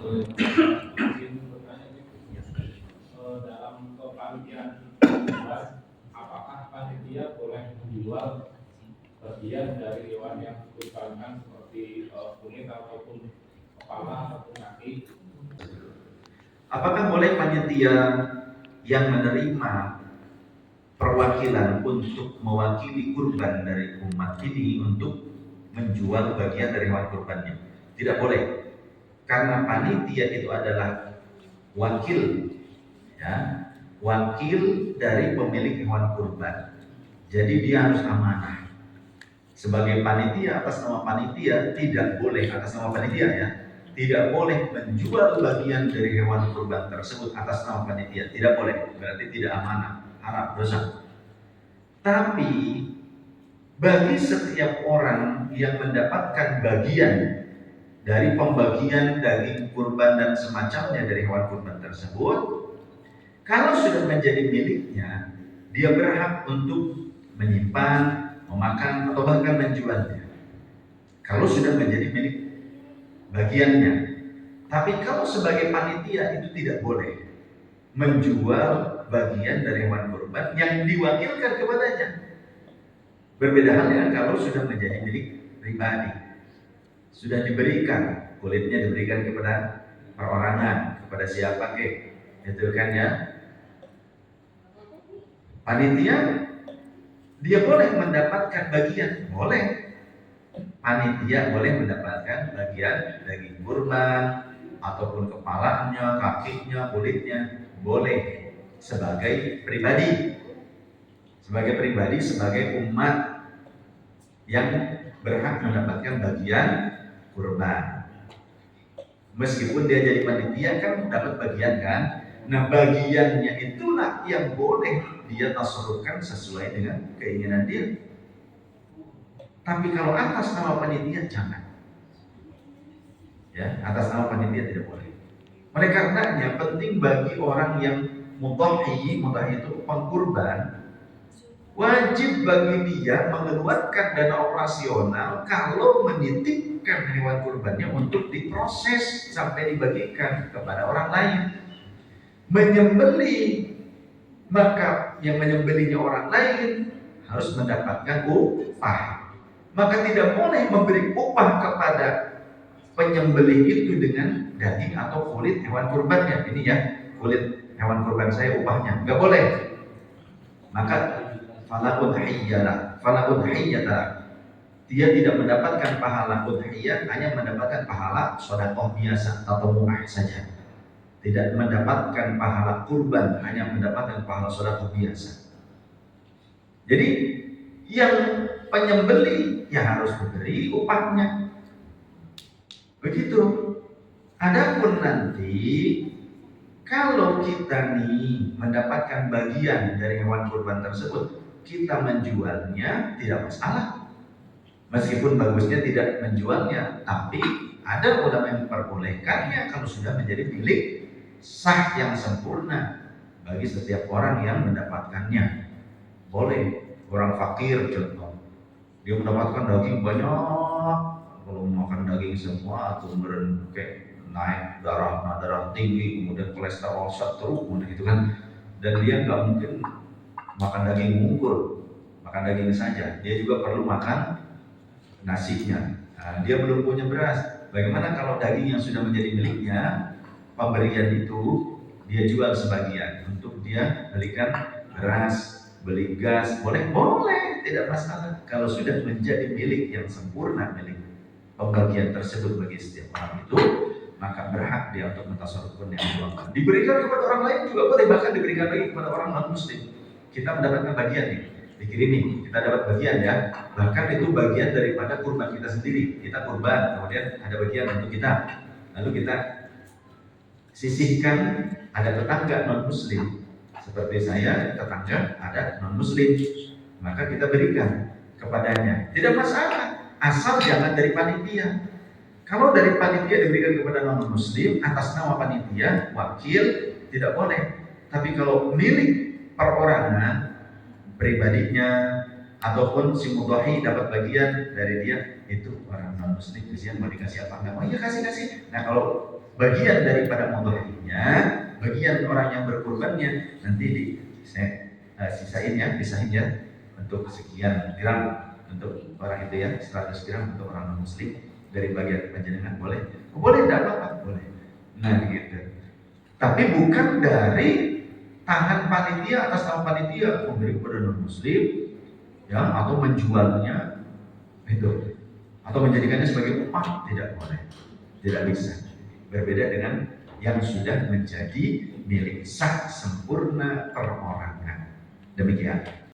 Izin bertanya dalam kepanitiaan apakah panitia boleh menjual bagian dari hewan yang dikurbankan seperti kulit ataupun kepala ataupun kaki? Apakah boleh panitia yang menerima perwakilan untuk mewakili kurban dari umat ini untuk menjual bagian dari hewan kurbannya? Tidak boleh, karena panitia itu adalah wakil, ya, wakil dari pemilik hewan kurban. Jadi dia harus amanah. Sebagai panitia, atas nama panitia tidak boleh, atas nama panitia ya, tidak boleh menjual bagian dari hewan kurban tersebut atas nama panitia. Tidak boleh, berarti tidak amanah, haram, dosa. Tapi bagi setiap orang yang mendapatkan bagian dari pembagian daging kurban dan semacamnya dari hewan kurban tersebut, kalau sudah menjadi miliknya, dia berhak untuk menyimpan, memakan, atau bahkan menjualnya. Kalau sudah menjadi milik bagiannya. Tapi kalau sebagai panitia itu tidak boleh menjual bagian dari hewan kurban yang diwakilkan kepadanya. Berbeda halnya kalau sudah menjadi milik pribadi, sudah diberikan, kulitnya diberikan kepada perorangan, kepada siapa kek, itu kan ya. Panitia dia boleh mendapatkan bagian, boleh. Panitia boleh mendapatkan bagian daging kurban ataupun kepalanya, kakinya, kulitnya, boleh sebagai pribadi. Sebagai pribadi, sebagai umat yang berhak mendapatkan bagian kurban. Meskipun dia jadi panitia kan dapat bagian kan. Nah bagiannya itulah yang boleh dia tasarrufkan sesuai dengan keinginan dia. Tapi kalau atas nama panitia jangan. Ya, atas nama panitia tidak boleh. Oleh karenanya penting bagi orang yang mudhahi itu pengkurban, wajib bagi dia mengeluarkan dana operasional kalau menitipkan hewan kurbannya untuk diproses sampai dibagikan kepada orang lain. Menyembelih, maka yang menyembelihnya orang lain harus mendapatkan upah. Maka tidak boleh memberi upah kepada penyembelih itu dengan daging atau kulit hewan kurbannya. Ini ya, kulit hewan kurban saya upahnya, nggak boleh. Maka fala udhiyata, dia tidak mendapatkan pahala udhiyah, hanya mendapatkan pahala sedekah biasa atau mu'ah saja. Tidak mendapatkan pahala kurban, hanya mendapatkan pahala sedekah biasa. Jadi yang penyembelih ya harus diberi upahnya. Begitu. Adapun nanti kalau kita nih mendapatkan bagian dari hewan kurban tersebut, kita menjualnya tidak masalah. Meskipun bagusnya tidak menjualnya, tapi ada ulama yang memperbolehkannya kalau sudah menjadi milik sah yang sempurna bagi setiap orang yang mendapatkannya. Boleh. Orang fakir contoh, dia mendapatkan daging banyak, kalau makan daging semua tuh kayak naik darah tinggi, kemudian kolesterol terus gitu kan. Dan dia nggak mungkin makan daging mungkul, makan daging saja, dia juga perlu makan nasinya. Nah, dia belum punya beras. Bagaimana kalau daging yang sudah menjadi miliknya, pemberian itu dia jual sebagian untuk dia belikan beras, beli gas, boleh, tidak masalah. Kalau sudah menjadi milik yang sempurna, milik pembagian tersebut bagi setiap orang itu, maka berhak dia untuk mentasarrufkan yang dijualkan. Diberikan kepada orang lain juga boleh, bahkan diberikan lagi kepada orang non muslim. Kita mendapatkan bagian nih, dikirimi, kita dapat bagian ya. Bahkan itu bagian daripada kurban kita sendiri. Kita kurban, kemudian ada bagian untuk kita. Lalu kita sisihkan, ada tetangga non muslim seperti saya, tetangga ada non muslim, maka kita berikan kepadanya. Tidak masalah, asal jangan dari panitia. Kalau dari panitia diberikan kepada non muslim atas nama panitia, wakil, tidak boleh. Tapi kalau milik perorangan, pribadinya ataupun si mudhahi dapat bagian dari dia, itu orang non muslim, dia mau dikasih apa enggak? Oh iya kasih. Nah kalau bagian daripada mudhahnya, bagian orang yang berkurbannya nanti sisain ya, pisahin ya untuk sekian gram untuk orang itu ya, 100 gram untuk orang non muslim dari bagian panjenengan boleh? Boleh, tidak apa-apa, boleh. Nah gitu. Tapi bukan dari tangan panitia atas nama panitia memberi kepada non muslim ya, atau menjualnya itu, atau menjadikannya sebagai upah, tidak boleh, tidak bisa. Berbeda dengan yang sudah menjadi milik sah sempurna perorangan. Demikian.